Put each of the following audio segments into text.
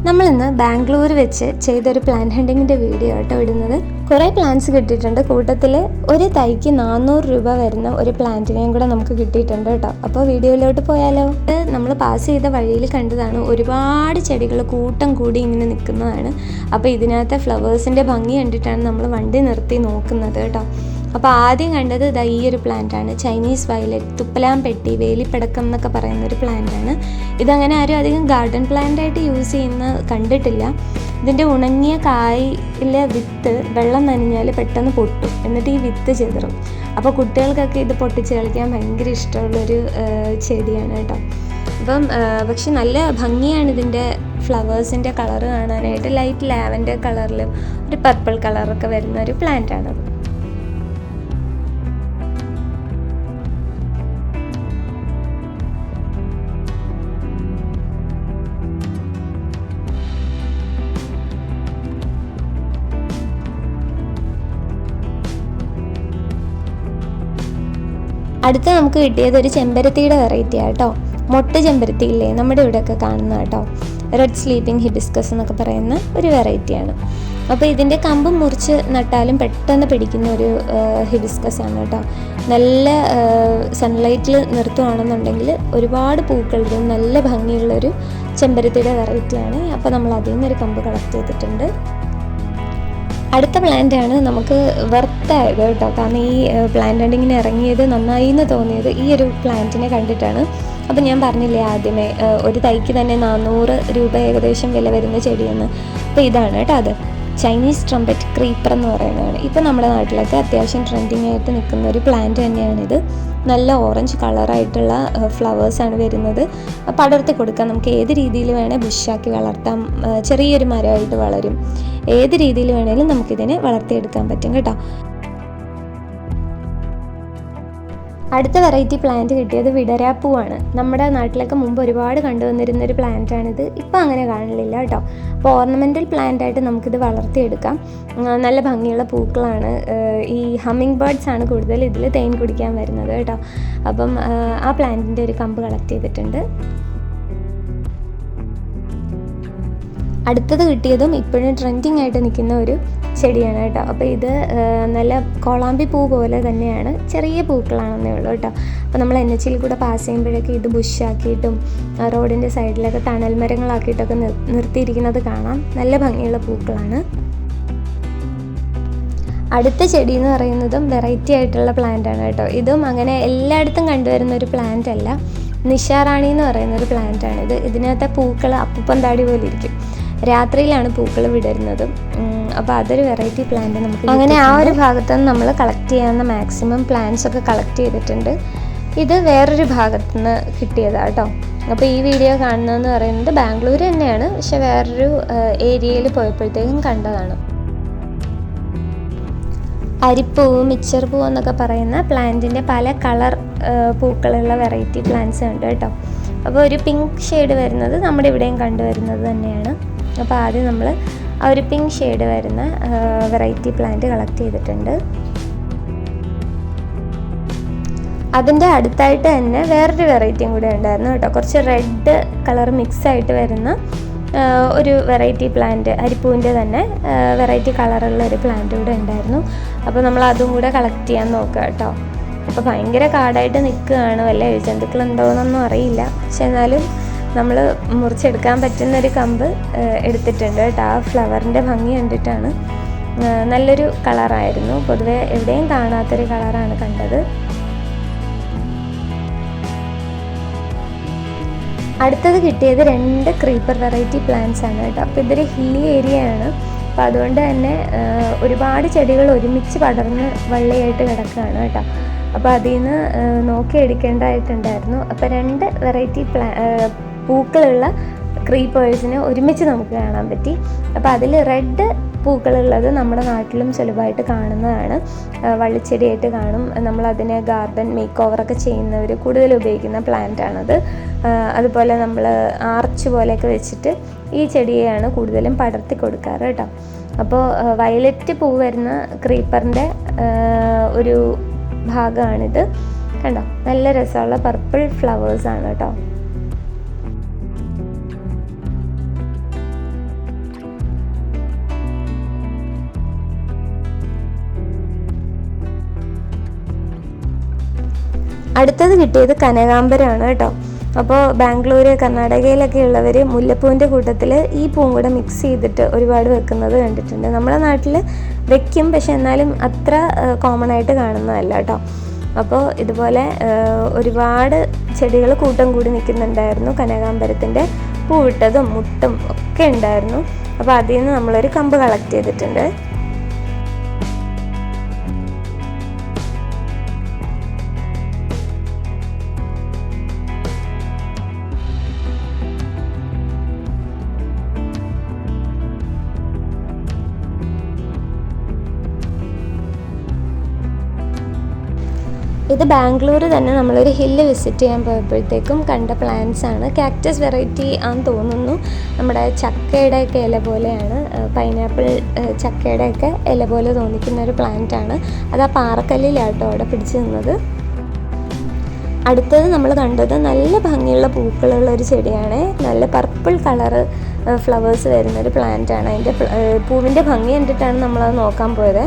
നമ്മളിന്ന് ബാംഗ്ലൂർ വെച്ച് ചെയ്തൊരു പ്ലാന്റ് ഹണ്ടിങ്ങിൻ്റെ വീഡിയോ ആട്ടോ ഇടുന്നത്. കുറേ പ്ലാന്റ്സ് കിട്ടിയിട്ടുണ്ട്. കൂട്ടത്തിൽ ഒരു തൈക്ക് 400 രൂപ വരുന്ന ഒരു പ്ലാന്റിനെയും കൂടെ നമുക്ക് കിട്ടിയിട്ടുണ്ട് കേട്ടോ. അപ്പോൾ വീഡിയോയിലോട്ട് പോയാലോ. നമ്മൾ പാസ് ചെയ്ത വഴിയിൽ കണ്ടതാണ്. ഒരുപാട് ചെടികൾ കൂട്ടം കൂടി ഇങ്ങനെ നിൽക്കുന്നതാണ്. അപ്പോൾ ഇതിനകത്തെ ഫ്ലവേഴ്സിൻ്റെ ഭംഗി കണ്ടിട്ടാണ് നമ്മൾ വണ്ടി നിർത്തി നോക്കുന്നത് കേട്ടോ. അപ്പോൾ ആദ്യം കണ്ടത് ഇതാ ഈ ഒരു പ്ലാന്റാണ്, ചൈനീസ് വയലറ്റ്, തുപ്പലാംപെട്ടി, വേലിപ്പടക്കം എന്നൊക്കെ പറയുന്നൊരു പ്ലാന്റാണ്. ഇതങ്ങനെ ആരും അധികം ഗാർഡൻ പ്ലാന്റായിട്ട് യൂസ് ചെയ്യുന്ന കണ്ടിട്ടില്ല. ഇതിൻ്റെ ഉണങ്ങിയ കായിലെ വിത്ത് വെള്ളം നനഞ്ഞാൽ പെട്ടെന്ന് പൊട്ടും, എന്നിട്ട് ഈ വിത്ത് ചെതറും. അപ്പോൾ കുട്ടികൾക്കൊക്കെ ഇത് പൊട്ടിച്ച് കളിക്കാൻ ഭയങ്കര ഇഷ്ടമുള്ളൊരു ചെടിയാണ് കേട്ടോ. അപ്പം പക്ഷെ നല്ല ഭംഗിയാണ് ഇതിൻ്റെ ഫ്ലവേഴ്സിൻ്റെ കളറ് കാണാനായിട്ട്. ലൈറ്റ് ലാവൻഡർ കളറിലും ഒരു പർപ്പിൾ കളറൊക്കെ വരുന്ന ഒരു പ്ലാന്റാണത്. അടുത്ത നമുക്ക് കിട്ടിയത് ഒരു ചെമ്പരത്തിയുടെ വെറൈറ്റി ആട്ടോ. മൊട്ട് ചെമ്പരത്തി ഇല്ലേ, നമ്മുടെ ഇവിടെയൊക്കെ കാണുന്ന കേട്ടോ. റെഡ് സ്ലീപ്പിംഗ് ഹിബിസ്കസ് എന്നൊക്കെ പറയുന്ന ഒരു വെറൈറ്റിയാണ്. അപ്പോൾ ഇതിൻ്റെ കമ്പ് മുറിച്ച് നട്ടാലും പെട്ടെന്ന് പിടിക്കുന്ന ഒരു ഹിബിസ്കസ് ആണ് കേട്ടോ. നല്ല സൺലൈറ്റിൽ നിർത്തുകയാണെന്നുണ്ടെങ്കിൽ ഒരുപാട് പൂക്കളുടെയും നല്ല ഭംഗിയുള്ളൊരു ചെമ്പരത്തിയുടെ വെറൈറ്റിയാണ്. അപ്പോൾ നമ്മൾ അതിൽ നിന്നൊരു കമ്പ് കളക്ട് ചെയ്തിട്ടുണ്ട്. അടുത്ത പ്ലാന്റാണ് നമുക്ക് വർത്തായത് കേട്ടോ. കാരണം ഈ പ്ലാന്റ് ഹണ്ടിങ്ങിന് ഇറങ്ങിയത് നന്നായി എന്ന് തോന്നിയത് ഈ ഒരു പ്ലാന്റിനെ കണ്ടിട്ടാണ്. അപ്പോൾ ഞാൻ പറഞ്ഞില്ലേ ആദ്യമേ ഒരു തൈക്ക് തന്നെ 400 രൂപ ഏകദേശം വില വരുന്ന ചെടിയെന്ന്. അപ്പോൾ ഇതാണ് കേട്ടോ, അത് ചൈനീസ് ട്രംപറ്റ് ക്രീപ്പർ എന്ന് പറയുന്നതാണ്. ഇപ്പോൾ നമ്മുടെ നാട്ടിലൊക്കെ അത്യാവശ്യം ട്രെൻഡിങ് ആയിട്ട് നിൽക്കുന്ന ഒരു പ്ലാന്റ് തന്നെയാണിത്. നല്ല ഓറഞ്ച് കളറായിട്ടുള്ള ഫ്ലവേഴ്സാണ് വരുന്നത്. പടർത്തി കൊടുക്കാം, നമുക്ക് ഏത് രീതിയിൽ വേണേൽ ബുഷാക്കി വളർത്താം. ചെറിയൊരു മരമായിട്ട് വളരും. ഏത് രീതിയിൽ വേണേലും നമുക്കിതിനെ വളർത്തിയെടുക്കാൻ പറ്റും കേട്ടോ. അടുത്ത വെറൈറ്റി പ്ലാന്റ് കിട്ടിയത് വിടരാപ്പൂവാണ്. നമ്മുടെ നാട്ടിലൊക്കെ മുമ്പ് ഒരുപാട് കണ്ടുവന്നിരുന്നൊരു പ്ലാന്റാണിത്. ഇപ്പം അങ്ങനെ കാണലില്ല കേട്ടോ. അപ്പോൾ ഓർണമെൻ്റൽ പ്ലാന്റായിട്ട് നമുക്കിത് വളർത്തിയെടുക്കാം. നല്ല ഭംഗിയുള്ള പൂക്കളാണ്. ഈ ഹമ്മിങ് ബേർഡ്സ് ആണ് കൂടുതൽ ഇതിൽ തേൻ കുടിക്കാൻ വരുന്നത് കേട്ടോ. അപ്പം ആ പ്ലാന്റിൻ്റെ ഒരു കമ്പ് കളക്ട് ചെയ്തിട്ടുണ്ട്. അടുത്തത് കിട്ടിയതും ഇപ്പോഴും ട്രെൻഡിങ് ആയിട്ട് നിൽക്കുന്ന ഒരു ചെടിയാണ് കേട്ടോ. അപ്പോൾ ഇത് നല്ല കോളാമ്പി പൂ പോലെ തന്നെയാണ്, ചെറിയ പൂക്കളാണെന്നേ ഉള്ളൂ കേട്ടോ. അപ്പോൾ നമ്മൾ NH കൂടെ പാസ് ചെയ്യുമ്പോഴൊക്കെ ഇത് ബുഷാക്കിയിട്ടും റോഡിൻ്റെ സൈഡിലൊക്കെ തണൽ മരങ്ങളാക്കിയിട്ടൊക്കെ നിർത്തിയിരിക്കുന്നത് കാണാം. നല്ല ഭംഗിയുള്ള പൂക്കളാണ്. അടുത്ത ചെടി എന്ന് പറയുന്നതും വെറൈറ്റി ആയിട്ടുള്ള പ്ലാന്റാണ് കേട്ടോ. ഇതും അങ്ങനെ എല്ലായിടത്തും കണ്ടുവരുന്ന ഒരു പ്ലാന്റ് അല്ല. നിശാറാണി എന്ന് പറയുന്നൊരു പ്ലാന്റാണിത്. ഇതിനകത്തെ പൂക്കൾ അപ്പുപ്പന്താടി പോലെ ഇരിക്കും. രാത്രിയിലാണ് പൂക്കൾ വിടരുന്നത്. അപ്പോൾ അതൊരു വെറൈറ്റി പ്ലാന്റ് നമുക്ക് അങ്ങനെ ആ ഒരു ഭാഗത്തുനിന്ന് നമ്മൾ കളക്ട് ചെയ്യാവുന്ന മാക്സിമം പ്ലാന്റ്സ് ഒക്കെ കളക്ട് ചെയ്തിട്ടുണ്ട്. ഇത് വേറൊരു ഭാഗത്തുനിന്ന് കിട്ടിയതാണ് കേട്ടോ. അപ്പോൾ ഈ വീഡിയോ കാണുന്നതെന്ന് പറയുന്നത് ബാംഗ്ലൂർ തന്നെയാണ്, പക്ഷെ വേറൊരു ഏരിയയിൽ പോയപ്പോഴത്തേക്കും കണ്ടതാണ്. അരിപ്പൂവ്, മിച്ചർ പൂവ് എന്നൊക്കെ പറയുന്ന പ്ലാന്റിൻ്റെ പല കളർ പൂക്കളുള്ള വെറൈറ്റി പ്ലാന്റ്സ് ഉണ്ട് കേട്ടോ. അപ്പോൾ ഒരു പിങ്ക് ഷെയ്ഡ് വരുന്നത് നമ്മുടെ ഇവിടെയും കണ്ടുവരുന്നത് തന്നെയാണ്. അപ്പോൾ ആദ്യം നമ്മൾ ആ ഒരു പിങ്ക് ഷെയ്ഡ് വരുന്ന വെറൈറ്റി പ്ലാന്റ് കളക്ട് ചെയ്തിട്ടുണ്ട്. അതിൻ്റെ അടുത്തായിട്ട് തന്നെ വേറൊരു വെറൈറ്റിയും കൂടെ ഉണ്ടായിരുന്നു കേട്ടോ. കുറച്ച് റെഡ് കളർ മിക്സ് ആയിട്ട് വരുന്ന ഒരു വെറൈറ്റി പ്ലാന്റ്, അരിപ്പൂവിൻ്റെ തന്നെ വെറൈറ്റി കളറുള്ള ഒരു പ്ലാന്റ് കൂടെ ഉണ്ടായിരുന്നു. അപ്പോൾ നമ്മൾ അതും കൂടെ കളക്ട് ചെയ്യാൻ നോക്കുക കേട്ടോ. അപ്പോൾ ഭയങ്കര കാടായിട്ട് നിൽക്കുകയാണ്, വല്ല എഴുജന്തുക്കളുണ്ടോയെന്നൊന്നും അറിയില്ല. പക്ഷെ എന്നാലും നമ്മൾ മുറിച്ചെടുക്കാൻ പറ്റുന്നൊരു കമ്പ് എടുത്തിട്ടുണ്ട് കേട്ടോ. ആ ഫ്ലവറിൻ്റെ ഭംഗി കണ്ടിട്ടാണ്. നല്ലൊരു കളറായിരുന്നു. പൊതുവെ എവിടെയും കാണാത്തൊരു കളറാണ് കണ്ടത്. അടുത്തത് കിട്ടിയത് 2 ക്രീപ്പർ വെറൈറ്റി പ്ലാന്റ്സ് ആണ് കേട്ടോ. അപ്പോൾ ഇതൊരു ഹില്ലി ഏരിയയാണ്. അപ്പോൾ അതുകൊണ്ട് തന്നെ ഒരുപാട് ചെടികൾ ഒരുമിച്ച് പടർന്ന് വള്ളിയായിട്ട് കിടക്കുകയാണ് കേട്ടോ. അപ്പോൾ അതിൽ നിന്ന് നോക്കിയെടുക്കേണ്ടതായിട്ടുണ്ടായിരുന്നു. അപ്പോൾ 2 വെറൈറ്റി പൂക്കളുള്ള ക്രീപ്പേഴ്സിനെ ഒരുമിച്ച് നമുക്ക് കാണാൻ പറ്റി. അപ്പോൾ അതിൽ റെഡ് പൂക്കളുള്ളത് നമ്മുടെ നാട്ടിലും സുലഭമായിട്ട് കാണുന്നതാണ്. വള്ളിച്ചെടിയായിട്ട് കാണും. നമ്മളതിനെ ഗാർഡൻ മേക്ക് ഓവറൊക്കെ ചെയ്യുന്നവർ കൂടുതൽ ഉപയോഗിക്കുന്ന പ്ലാന്റാണത്. അതുപോലെ നമ്മൾ ആർച്ച് പോലെയൊക്കെ വെച്ചിട്ട് ഈ ചെടിയെയാണ് കൂടുതലും പടർത്തി കൊടുക്കാറ് കേട്ടോ. അപ്പോൾ വയലറ്റ് പൂ വരുന്ന ക്രീപ്പറിൻ്റെ ഒരു ഭാഗമാണിത് കണ്ടോ. നല്ല രസമുള്ള പർപ്പിൾ ഫ്ലവേഴ്സാണ് കേട്ടോ. അടുത്തത് കിട്ടിയത് കനകാംബരമാണ് കേട്ടോ. അപ്പോൾ ബാംഗ്ലൂർ, കർണാടകയിലൊക്കെ ഉള്ളവർ മുല്ലപ്പൂവിൻ്റെ കൂട്ടത്തിൽ ഈ പൂവും കൂടെ മിക്സ് ചെയ്തിട്ട് ഒരുപാട് വെക്കുന്നത് കണ്ടിട്ടുണ്ട്. നമ്മുടെ നാട്ടിൽ വെക്കും, പക്ഷെ എന്നാലും അത്ര കോമൺ ആയിട്ട് കാണുന്നതല്ല കേട്ടോ. അപ്പോൾ ഇതുപോലെ ഒരുപാട് ചെടികൾ കൂട്ടം കൂടി നിൽക്കുന്നുണ്ടായിരുന്നു. കനകാംബരത്തിൻ്റെ പൂവിട്ടതും മുട്ടും ഒക്കെ ഉണ്ടായിരുന്നു. അപ്പോൾ അതിൽ നിന്ന് നമ്മളൊരു കമ്പ് കളക്ട് ചെയ്തിട്ടുണ്ട്. ഇത് ബാംഗ്ലൂർ തന്നെ നമ്മളൊരു ഹില്ല് വിസിറ്റ് ചെയ്യാൻ പോയപ്പോഴത്തേക്കും കണ്ട പ്ലാന്റ്സ് ആണ്. കാക്ടസ് വെറൈറ്റി ആണെന്ന് തോന്നുന്നു. നമ്മുടെ ചക്കയുടെയൊക്കെ ഇല പോലെയാണ്, പൈനാപ്പിൾ ചക്കയുടെയൊക്കെ ഇല പോലെ തോന്നിക്കുന്ന ഒരു പ്ലാന്റ് ആണ്. അത് ആ പാറക്കല്ലിലാട്ടോ അവിടെ പിടിച്ചു നിന്നത്. അടുത്തത് നമ്മൾ കണ്ടത് നല്ല ഭംഗിയുള്ള പൂക്കളുള്ള ഒരു ചെടിയാണ്. നല്ല പർപ്പിൾ കളറ് ഫ്ലവേഴ്സ് വരുന്നൊരു പ്ലാന്റാണ്. അതിൻ്റെ പൂവിൻ്റെ ഭംഗി കണ്ടിട്ടാണ് നമ്മളത് നോക്കാൻ പോയത്.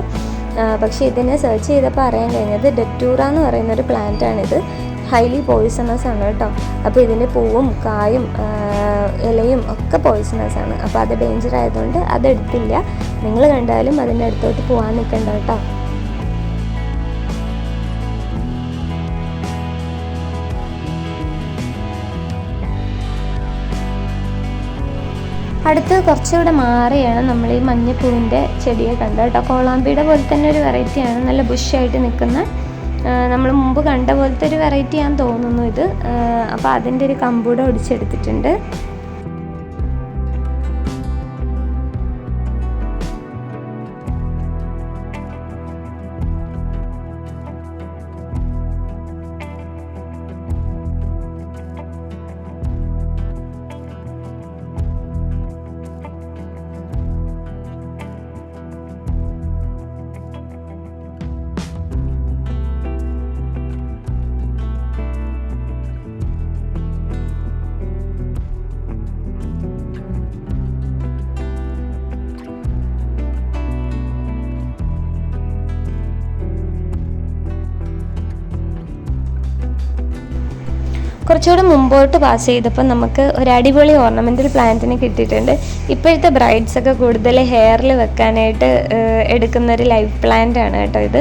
പക്ഷേ ഇതിനെ സെർച്ച് ചെയ്തപ്പോൾ അറിയാൻ കഴിഞ്ഞത് ഡെറ്റൂറ എന്ന് പറയുന്നൊരു പ്ലാന്റാണിത്. ഹൈലി പോയിസണസ് ആണ് കേട്ടോ. അപ്പോൾ ഇതിൻ്റെ പൂവും കായും ഇലയും ഒക്കെ പോയിസണസ് ആണ്. അപ്പോൾ അത് ഡേഞ്ചർ ആയതുകൊണ്ട് അതെടുത്തില്ല. നിങ്ങൾ കണ്ടാലും അതിൻ്റെ അടുത്തോട്ട് പോകാൻ നിൽക്കണ്ട കേട്ടോ. അടുത്ത് കുറച്ചുകൂടെ മാറിയാണ് നമ്മൾ ഈ മഞ്ഞപ്പൂവിൻ്റെ ചെടിയെ കണ്ടത് കേട്ടോ. കോളാമ്പിയുടെ പോലെ തന്നെ ഒരു വെറൈറ്റിയാണ്, നല്ല ബുഷായിട്ട് നിൽക്കുന്ന. നമ്മൾ മുമ്പ് കണ്ട പോലത്തെ ഒരു വെറൈറ്റി ആണെന്ന് തോന്നുന്നു ഇത്. അപ്പോൾ അതിൻ്റെ ഒരു കമ്പൂടെ ഒടിച്ചെടുത്തിട്ടുണ്ട്. കുറച്ചുകൂടെ മുമ്പോട്ട് പാസ് ചെയ്തപ്പോൾ നമുക്ക് ഒരു അടിപൊളി ഓർണമെൻ്റൽ പ്ലാന്റിന് കിട്ടിയിട്ടുണ്ട്. ഇപ്പോഴത്തെ ബ്രൈഡ്സൊക്കെ കൂടുതൽ ഹെയറിൽ വെക്കാനായിട്ട് എടുക്കുന്നൊരു ലൈഫ് പ്ലാന്റ് ആണ് കേട്ടോ ഇത്.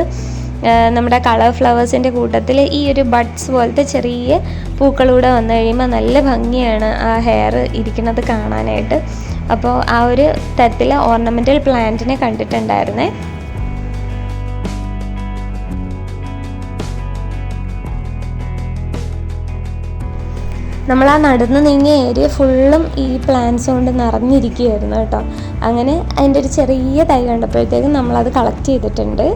നമ്മുടെ കളർ ഫ്ലവേഴ്സിൻ്റെ കൂട്ടത്തിൽ ഈ ഒരു ബഡ്സ് പോലത്തെ ചെറിയ പൂക്കളൂടെ വന്നു കഴിയുമ്പോൾ നല്ല ഭംഗിയാണ് ആ ഹെയർ ഇരിക്കുന്നത് കാണാനായിട്ട്. അപ്പോൾ ആ ഒരു തരത്തിൽ ഓർണമെൻ്റൽ പ്ലാന്റിനെ കണ്ടിട്ടുണ്ടായിരുന്നേ. നമ്മൾ ആ നടന്ന് നീങ്ങിയ ഏരിയ ഫുള്ളും ഈ പ്ലാന്റ്സ് കൊണ്ട് നിറഞ്ഞിരിക്കുകയായിരുന്നു കേട്ടോ. അങ്ങനെ അതിൻ്റെ ഒരു ചെറിയ തൈ കണ്ടപ്പോഴത്തേക്കും നമ്മളത് കളക്ട് ചെയ്തിട്ടുണ്ട്.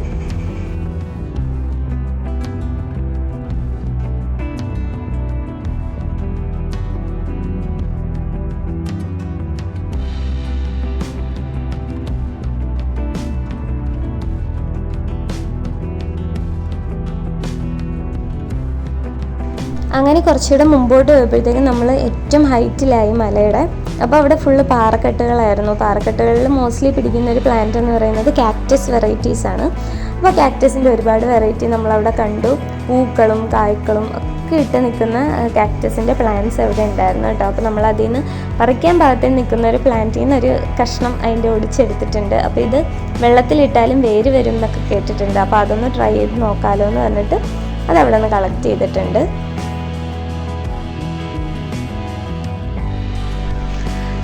അങ്ങനെ കുറച്ചുകൂടെ മുമ്പോട്ട് പോയപ്പോഴത്തേക്കും നമ്മൾ ഏറ്റവും ഹൈറ്റിലായി മലയുടെ. അപ്പോൾ അവിടെ ഫുള്ള് പാറക്കെട്ടുകളായിരുന്നു. പാറക്കെട്ടുകളിൽ മോസ്റ്റ്ലി പിടിക്കുന്ന ഒരു പ്ലാന്റ് എന്ന് പറയുന്നത് കാക്ടസ് വെറൈറ്റീസ് ആണ്. അപ്പോൾ കാക്ടസിൻ്റെ ഒരുപാട് വെറൈറ്റി നമ്മളവിടെ കണ്ടു. പൂക്കളും കായ്ക്കളും ഒക്കെ ഇട്ട് നിൽക്കുന്ന കാക്ടസിൻ്റെ പ്ലാന്റ്സ് അവിടെ ഉണ്ടായിരുന്നു കേട്ടോ. അപ്പോൾ നമ്മൾ അതിൽ നിന്ന് പറിക്കാൻ പാകത്തിൽ നിൽക്കുന്ന ഒരു പ്ലാന്റിൽ നിന്ന് ഒരു കഷ്ണം അതിൻ്റെ ഒടിച്ചെടുത്തിട്ടുണ്ട്. അപ്പോൾ ഇത് വെള്ളത്തിലിട്ടാലും വേര് വരും എന്നൊക്കെ കേട്ടിട്ടുണ്ട്. അപ്പോൾ അതൊന്ന് ട്രൈ ചെയ്ത് നോക്കാമല്ലോ എന്ന് പറഞ്ഞിട്ട് അതവിടെ നിന്ന് കളക്ട് ചെയ്തിട്ടുണ്ട്.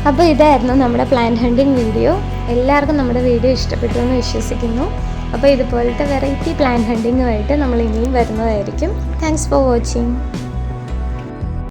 അപ്പോൾ ഇതായിരുന്നു നമ്മുടെ പ്ലാന്റ് ഹണ്ടിങ് വീഡിയോ. എല്ലാവർക്കും നമ്മുടെ വീഡിയോ ഇഷ്ടപ്പെട്ടു എന്ന് വിശ്വസിക്കുന്നു. അപ്പോൾ ഇതുപോലത്തെ വെറൈറ്റി പ്ലാന്റ് ഹണ്ടിങ്ങുമായിട്ട് നമ്മൾ ഇനിയും വരുന്നതായിരിക്കും. Thanks for watching.